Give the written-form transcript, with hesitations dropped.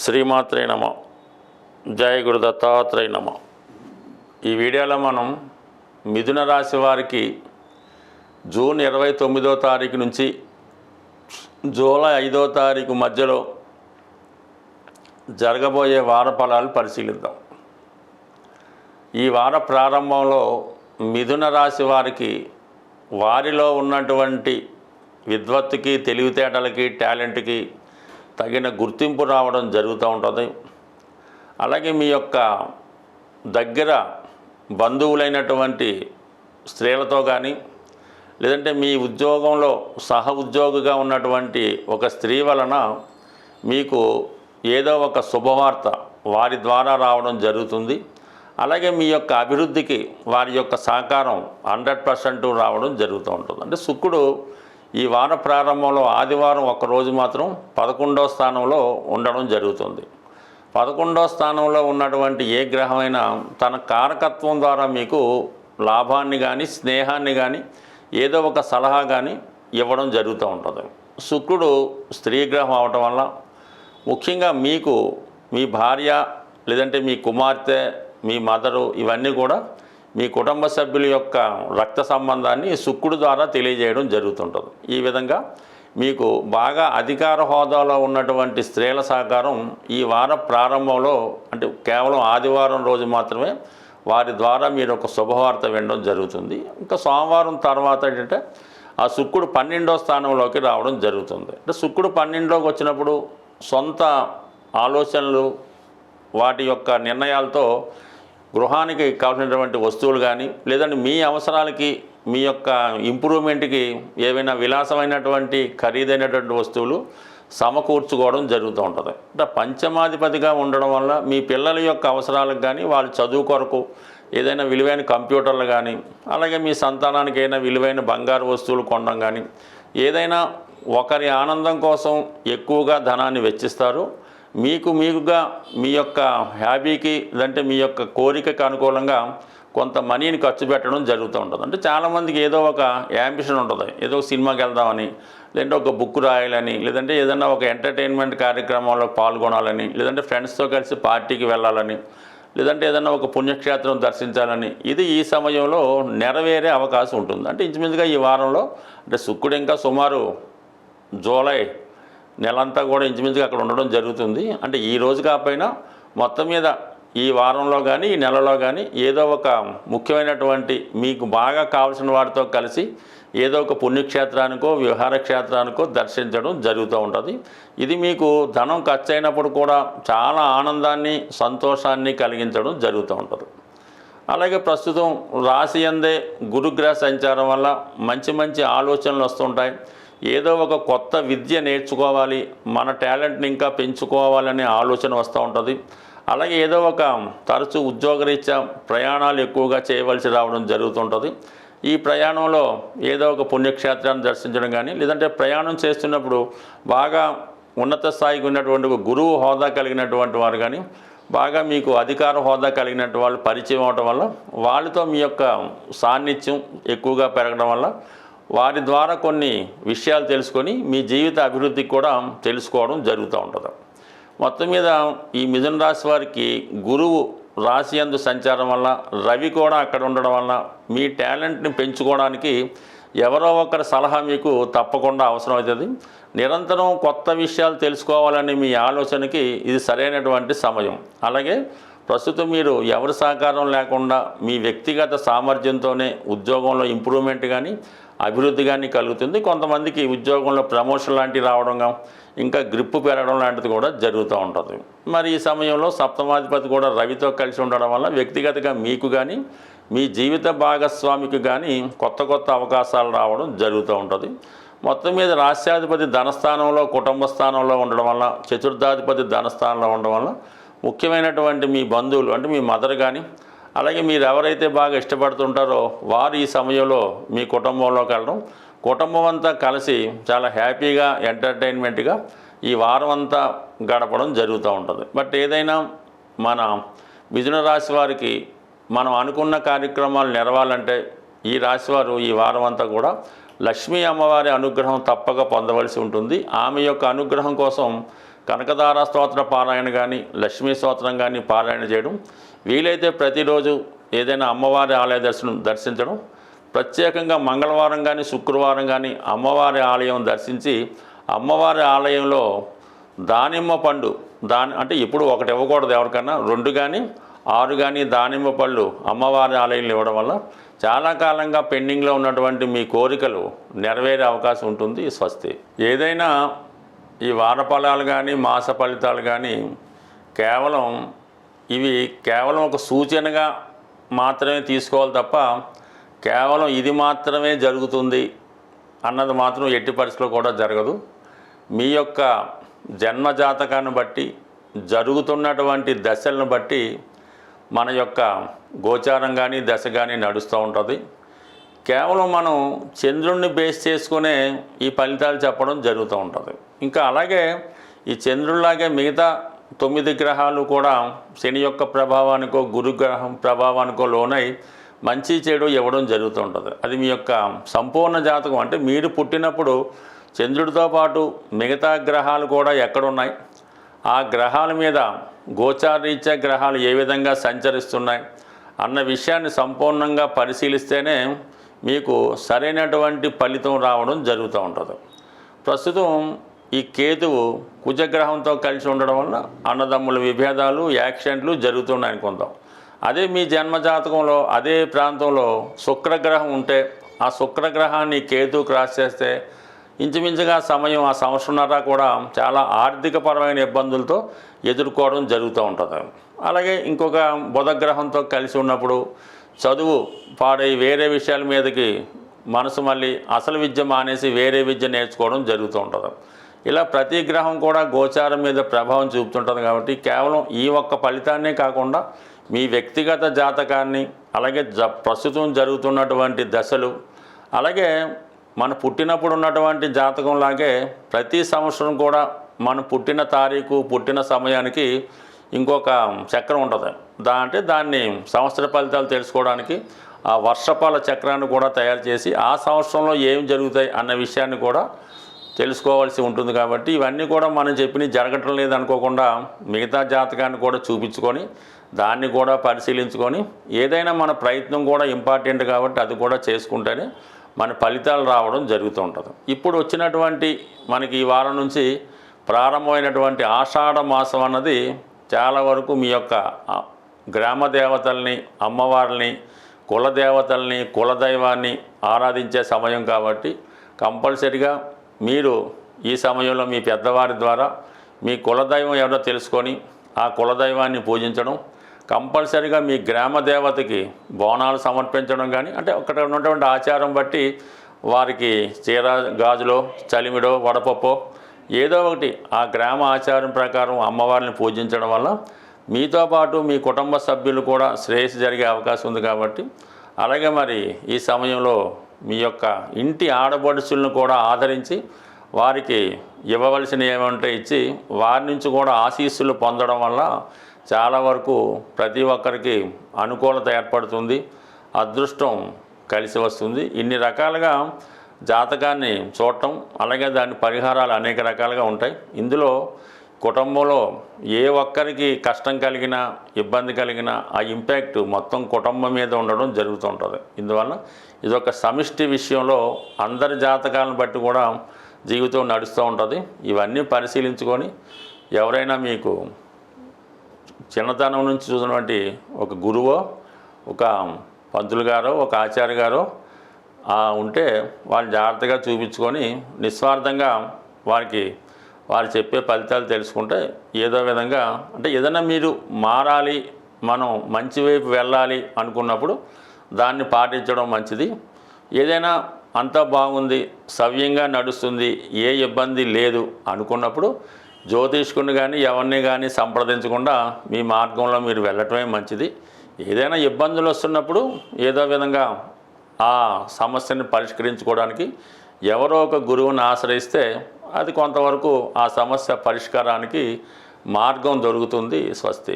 శ్రీమాత్రే నమ. జయ గురు దత్తాత్రేయ నమ. ఈ వీడియోలో మనం మిథున రాశి వారికి జూన్ 29వ తారీఖు నుంచి జూలై 5వ తారీఖు మధ్యలో జరగబోయే వార ఫలాలు పరిశీలిద్దాం. ఈ వార ప్రారంభంలో మిథున రాశి వారికి వారిలో ఉన్నటువంటి విద్వత్తుకి, తెలివితేటలకి, టాలెంట్కి తగిన గుర్తింపు రావడం జరుగుతూ ఉంటుంది. అలాగే మీ యొక్క దగ్గర బంధువులైనటువంటి స్త్రీలతో కానీ, లేదంటే మీ ఉద్యోగంలో సహ ఉద్యోగిగా ఉన్నటువంటి ఒక స్త్రీ వలన మీకు ఏదో ఒక శుభవార్త వారి ద్వారా రావడం జరుగుతుంది. అలాగే మీ యొక్క అభివృద్ధికి వారి యొక్క సహకారం 100% రావడం జరుగుతూ ఉంటుంది. అంటే శుక్రుడు ఈ వార ప్రారంభంలో ఆదివారం ఒక్కరోజు మాత్రం 11వ స్థానంలో ఉండడం జరుగుతుంది. 11వ స్థానంలో ఉన్నటువంటి ఏ గ్రహమైనా తన కారకత్వం ద్వారా మీకు లాభాన్ని కానీ, స్నేహాన్ని కానీ, ఏదో ఒక సలహా కానీ ఇవ్వడం జరుగుతూ ఉంటుంది. శుక్రుడు స్త్రీ గ్రహం అవటం వల్ల ముఖ్యంగా మీకు మీ భార్య, లేదంటే మీ కుమార్తె, మీ మదరు, ఇవన్నీ కూడా మీ కుటుంబ సభ్యుల యొక్క రక్త సంబంధాన్ని శుక్రుడు ద్వారా తెలియజేయడం జరుగుతుంటుంది. ఈ విధంగా మీకు బాగా అధికార హోదాలో ఉన్నటువంటి స్త్రీల సహకారం ఈ వార ప్రారంభంలో, అంటే కేవలం ఆదివారం రోజు మాత్రమే వారి ద్వారా మీరు ఒక శుభవార్త వినడం జరుగుతుంది. ఇంకా సోమవారం తర్వాత ఏంటంటే ఆ శుక్రుడు 12వ స్థానంలోకి రావడం జరుగుతుంది. అంటే శుక్రుడు 12లోకి వచ్చినప్పుడు సొంత ఆలోచనలు, వాటి యొక్క నిర్ణయాలతో గృహానికి కావాల్సినటువంటి వస్తువులు కానీ, లేదంటే మీ అవసరాలకి, మీ యొక్క ఇంప్రూవ్మెంట్కి ఏవైనా విలాసమైనటువంటి ఖరీదైనటువంటి వస్తువులు సమకూర్చుకోవడం జరుగుతూ ఉంటుంది. అంటే పంచమాధిపతిగా ఉండడం వల్ల మీ పిల్లల యొక్క అవసరాలకు కానీ, వాళ్ళ చదువు కొరకు ఏదైనా విలువైన కంప్యూటర్లు కానీ, అలాగే మీ సంతానానికి అయినా విలువైన బంగారు వస్తువులు కొనడం కానీ, ఏదైనా ఒకరి ఆనందం కోసం ఎక్కువగా ధనాన్ని వెచ్చిస్తారు. మీకుగా మీ యొక్క హ్యాబీకి, లేదంటే మీ యొక్క కోరికకు అనుకూలంగా కొంత మనీని ఖర్చు పెట్టడం జరుగుతూ ఉంటుంది. అంటే చాలామందికి ఏదో ఒక యాంబిషన్ ఉంటుంది. ఏదో ఒక సినిమాకి వెళ్దామని, లేదంటే ఒక బుక్ రాయాలని, లేదంటే ఏదైనా ఒక ఎంటర్టైన్మెంట్ కార్యక్రమంలో పాల్గొనాలని, లేదంటే ఫ్రెండ్స్తో కలిసి పార్టీకి వెళ్ళాలని, లేదంటే ఏదైనా ఒక పుణ్యక్షేత్రం దర్శించాలని, ఇది ఈ సమయంలో నెరవేరే అవకాశం ఉంటుంది. అంటే ఇంచుమించుగా ఈ వారంలో, అంటే శుక్రుడు ఇంకా సుమారు జూలై నెలంతా కూడా ఇంచుమించుగా అక్కడ ఉండడం జరుగుతుంది. అంటే ఈ రోజు కాకపోయినా మొత్తం మీద ఈ వారంలో కానీ, ఈ నెలలో కానీ ఏదో ఒక ముఖ్యమైనటువంటి మీకు బాగా కావాల్సిన వాటితో కలిసి ఏదో ఒక పుణ్యక్షేత్రానికో, విహార క్షేత్రానికో దర్శించడం జరుగుతూ ఉంటుంది. ఇది మీకు ధనం ఖర్చు అయినప్పుడు కూడా చాలా ఆనందాన్ని, సంతోషాన్ని కలిగించడం జరుగుతూ ఉంటుంది. అలాగే ప్రస్తుతం రాశి యందే గురుగ్రహ సంచారం వల్ల మంచి మంచి ఆలోచనలు వస్తుంటాయి. ఏదో ఒక కొత్త విద్య నేర్చుకోవాలి, మన టాలెంట్ని ఇంకా పెంచుకోవాలనే ఆలోచన వస్తూ ఉంటుంది. అలాగే ఏదో ఒక తరచూ ఉద్యోగరీత్యా ప్రయాణాలు ఎక్కువగా చేయవలసి రావడం జరుగుతుంటుంది. ఈ ప్రయాణంలో ఏదో ఒక పుణ్యక్షేత్రాన్ని దర్శించడం కానీ, లేదంటే ప్రయాణం చేస్తున్నప్పుడు బాగా ఉన్నత స్థాయికి ఉన్నటువంటి గురువు హోదా కలిగినటువంటి వారు కానీ, బాగా మీకు అధికార హోదా కలిగినటువంటి వాళ్ళు పరిచయం అవడం వల్ల వాళ్ళతో మీ యొక్క సాన్నిధ్యం ఎక్కువగా పెరగడం వల్ల వారి ద్వారా కొన్ని విషయాలు తెలుసుకొని మీ జీవిత అభివృద్ధికి కూడా తెలుసుకోవడం జరుగుతూ ఉంటుంది. మొత్తం మీద ఈ మిథున రాశి వారికి గురువు రాశి యందు సంచారం వల్ల, రవి కూడా అక్కడ ఉండడం వల్ల మీ టాలెంట్ని పెంచుకోవడానికి ఎవరో ఒకరి సలహా మీకు తప్పకుండా అవసరమవుతుంది. నిరంతరం కొత్త విషయాలు తెలుసుకోవాలని మీ ఆలోచనకి ఇది సరైనటువంటి సమయం. అలాగే ప్రస్తుతం మీరు ఎవరి సహకారం లేకుండా మీ వ్యక్తిగత సామర్థ్యంతోనే ఉద్యోగంలో ఇంప్రూవ్మెంట్ కానీ, అభివృద్ధి కానీ కలుగుతుంది. కొంతమందికి ఉద్యోగంలో ప్రమోషన్ లాంటివి రావడం, ఇంకా గ్రిప్పు పెరగడం లాంటిది కూడా జరుగుతూ ఉంటుంది. మరి ఈ సమయంలో సప్తమాధిపతి కూడా రవితో కలిసి ఉండడం వల్ల వ్యక్తిగతంగా మీకు కానీ, మీ జీవిత భాగస్వామికి కానీ కొత్త కొత్త అవకాశాలు రావడం జరుగుతూ ఉంటుంది. మొత్తం మీద రాష్ట్రాధిపతి ధనస్థానంలో, కుటుంబ స్థానంలో ఉండడం వల్ల, చతుర్థాధిపతి ధనస్థానంలో ఉండడం వల్ల ముఖ్యమైనటువంటి మీ బంధువులు, అంటే మీ మదర్ కానీ, అలాగే మీరు ఎవరైతే బాగా ఇష్టపడుతుంటారో వారు ఈ సమయంలో మీ కుటుంబంలోకి వెళ్ళడం, కుటుంబం అంతా కలిసి చాలా హ్యాపీగా, ఎంటర్టైన్మెంట్గా ఈ వారం అంతా గడపడం జరుగుతూ ఉంటుంది. బట్ ఏదైనా మన మిథున రాశి వారికి మనం అనుకున్న కార్యక్రమాలు నెరవాలంటే ఈ రాశివారు ఈ వారం అంతా కూడా లక్ష్మీ అమ్మవారి అనుగ్రహం తప్పక పొందవలసి ఉంటుంది. ఆమె యొక్క అనుగ్రహం కోసం కనకదార స్తోత్ర పారాయణ కానీ లక్ష్మీ స్తోత్రం కానీ పారాయణ చేయడం, వీలైతే ప్రతిరోజు ఏదైనా అమ్మవారి ఆలయ దర్శించడం, ప్రత్యేకంగా మంగళవారం కానీ శుక్రవారం కానీ అమ్మవారి ఆలయం దర్శించి అమ్మవారి ఆలయంలో దానిమ్మ పండు అంటే ఇప్పుడు ఒకటి ఇవ్వకూడదు ఎవరికన్నా, 2 కానీ 6 కానీ దానిమ్మ పళ్ళు అమ్మవారి ఆలయంలో ఇవ్వడం వల్ల చాలా కాలంగా పెండింగ్లో ఉన్నటువంటి మీ కోరికలు నెరవేరే అవకాశం ఉంటుంది. స్వస్తి. ఏదైనా ఈ వార ఫలాలు కానీ మాస ఫలితాలు కానీ కేవలం ఒక సూచనగా మాత్రమే తీసుకోవాలి తప్ప కేవలం ఇది మాత్రమే జరుగుతుంది అన్నది మాత్రం ఎట్టి పరిస్థితుల్లో కూడా జరగదు. మీ యొక్క జన్మజాతకాన్ని బట్టి జరుగుతున్నటువంటి దశలను బట్టి మన యొక్క గోచారం కానీ దశ కానీ నడుస్తూ ఉంటుంది. కేవలం మనం చంద్రుడిని బేస్ చేసుకునే ఈ ఫలితాలు చెప్పడం జరుగుతూ ఉంటుంది. ఇంకా అలాగే ఈ చంద్రుడిలాగే మిగతా 9 గ్రహాలు కూడా శని యొక్క ప్రభావానికో గురుగ్రహం ప్రభావానికో లోనై మంచి చెడు ఇవ్వడం జరుగుతూ ఉంటుంది. అది మీ యొక్క సంపూర్ణ జాతకం. అంటే మీరు పుట్టినప్పుడు చంద్రుడితో పాటు మిగతా గ్రహాలు కూడా ఎక్కడున్నాయి, ఆ గ్రహాల మీద గోచారీత్యా గ్రహాలు ఏ విధంగా సంచరిస్తున్నాయి అన్న విషయాన్ని సంపూర్ణంగా పరిశీలిస్తేనే మీకు సరైనటువంటి ఫలితం రావడం జరుగుతూ ఉంటుంది. ప్రస్తుతం ఈ కేతువు కుజగ్రహంతో కలిసి ఉండడం వల్ల అన్నదమ్ముల విభేదాలు యాక్సిడెంట్లు జరుగుతున్నాయి అనుకుందాం. అదే మీ జన్మజాతకంలో అదే ప్రాంతంలో శుక్రగ్రహం ఉంటే ఆ శుక్రగ్రహాన్ని కేతు క్రాస్ చేస్తే ఇంచుమించుగా సమయం ఆ సంవత్సరంన్నర కూడా చాలా ఆర్థికపరమైన ఇబ్బందులతో ఎదుర్కోవడం జరుగుతూ ఉంటుంది. అలాగే ఇంకొక బుధగ్రహంతో కలిసి ఉన్నప్పుడు చదువు పాడై వేరే విషయాల మీదకి మనసు మళ్ళీ అసలు విద్య మానేసి వేరే విద్య నేర్చుకోవడం జరుగుతూ ఉంటుంది. ఇలా ప్రతి గ్రహం కూడా గోచారం మీద ప్రభావం చూపుతుంటుంది. కాబట్టి కేవలం ఈ ఒక్క ఫలితాన్నే కాకుండా మీ వ్యక్తిగత జాతకాన్ని, అలాగే ప్రస్తుతం జరుగుతున్నటువంటి దశలు, అలాగే మన పుట్టినప్పుడు ఉన్నటువంటి జాతకంలాగే ప్రతి సంవత్సరం కూడా మన పుట్టిన తారీఖు పుట్టిన సమయానికి ఇంకొక చక్రం ఉంటుంది. అంటే దాన్ని సంవత్సర ఫలితాలు తెలుసుకోవడానికి ఆ వర్షఫల చక్రాన్ని కూడా తయారు చేసి ఆ సంవత్సరంలో ఏం జరుగుతాయి అన్న విషయాన్ని కూడా తెలుసుకోవాల్సి ఉంటుంది. కాబట్టి ఇవన్నీ కూడా మనం చెప్పినవి జరగటం లేదనుకోకుండా మిగతా జాతకాన్ని కూడా చూపించుకొని దాన్ని కూడా పరిశీలించుకొని ఏదైనా మన ప్రయత్నం కూడా ఇంపార్టెంట్ కాబట్టి అది కూడా చేసుకుంటేనే మన ఫలితాలు రావడం జరుగుతూ ఉంటుంది. ఇప్పుడు వచ్చినటువంటి మనకి ఈ వారం నుంచి ప్రారంభమైనటువంటి ఆషాఢ మాసం అన్నది చాలా వరకు మీ యొక్క గ్రామ దేవతల్ని, అమ్మవారిని, కులదేవతల్ని, కులదైవాన్ని ఆరాధించే సమయం కాబట్టి కంపల్సరిగా మీరు ఈ సమయంలో మీ పెద్దవారి ద్వారా మీ కులదైవం ఎవరో తెలుసుకొని ఆ కులదైవాన్ని పూజించడం, కంపల్సరిగా మీ గ్రామ దేవతకి బోనాలు సమర్పించడం కానీ, అంటే అక్కడ ఉన్నటువంటి ఆచారం బట్టి వారికి చీర గాజులో చలిమిడో వడపప్పో ఏదో ఒకటి ఆ గ్రామ ఆచారం ప్రకారం అమ్మవారిని పూజించడం వల్ల మీతో పాటు మీ కుటుంబ సభ్యులు కూడా శ్రేయస్సు జరిగే అవకాశం ఉంది. కాబట్టి అలాగే మరి ఈ సమయంలో మీ యొక్క ఇంటి ఆడపడుచులను కూడా ఆదరించి వారికి ఇవ్వవలసినవి ఏమంటే ఇచ్చి వారి నుంచి కూడా ఆశీస్సులు పొందడం వల్ల చాలా వరకు ప్రతి ఒక్కరికి అనుకూలత ఏర్పడుతుంది, అదృష్టం కలిసి వస్తుంది. ఇన్ని రకాలుగా జాతకాన్ని చూడటం, అలాగే దాని పరిహారాలు అనేక రకాలుగా ఉంటాయి. ఇందులో కుటుంబంలో ఏ ఒక్కరికి కష్టం కలిగినా ఇబ్బంది కలిగినా ఆ ఇంపాక్ట్ మొత్తం కుటుంబం మీద ఉండడం జరుగుతూ ఉంటుంది. ఇందువల్ల ఇదొక సమిష్టి విషయంలో అందరి జాతకాలను బట్టి కూడా జీవితం నడుస్తూ ఉంటుంది. ఇవన్నీ పరిశీలించుకొని ఎవరైనా మీకు చిన్నతనం నుంచి చూసినటువంటి ఒక గురువో, ఒక పంతులు గారో, ఒక ఆచార్య గారో ఉంటే వాళ్ళు జాగ్రత్తగా చూపించుకొని నిస్వార్థంగా వారు చెప్పే ఫలితాలు తెలుసుకుంటే ఏదో విధంగా, అంటే ఏదైనా మీరు మారాలి, మనం మంచి వైపు వెళ్ళాలి అనుకున్నప్పుడు దాన్ని పాటించడం మంచిది. ఏదైనా అంతా బాగుంది, సవ్యంగా నడుస్తుంది, ఏ ఇబ్బంది లేదు అనుకున్నప్పుడు జ్యోతిష్కుని కానీ ఎవరిని కానీ సంప్రదించకుండా మీ మార్గంలో మీరు వెళ్ళటమే మంచిది. ఏదైనా ఇబ్బందులు వస్తున్నప్పుడు ఏదో విధంగా ఆ సమస్యని పరిష్కరించుకోవడానికి ఎవరో ఒక గురువుని ఆశ్రయిస్తే అది కొంతవరకు ఆ సమస్య పరిష్కారానికి మార్గం దొరుకుతుంది. స్వస్తి.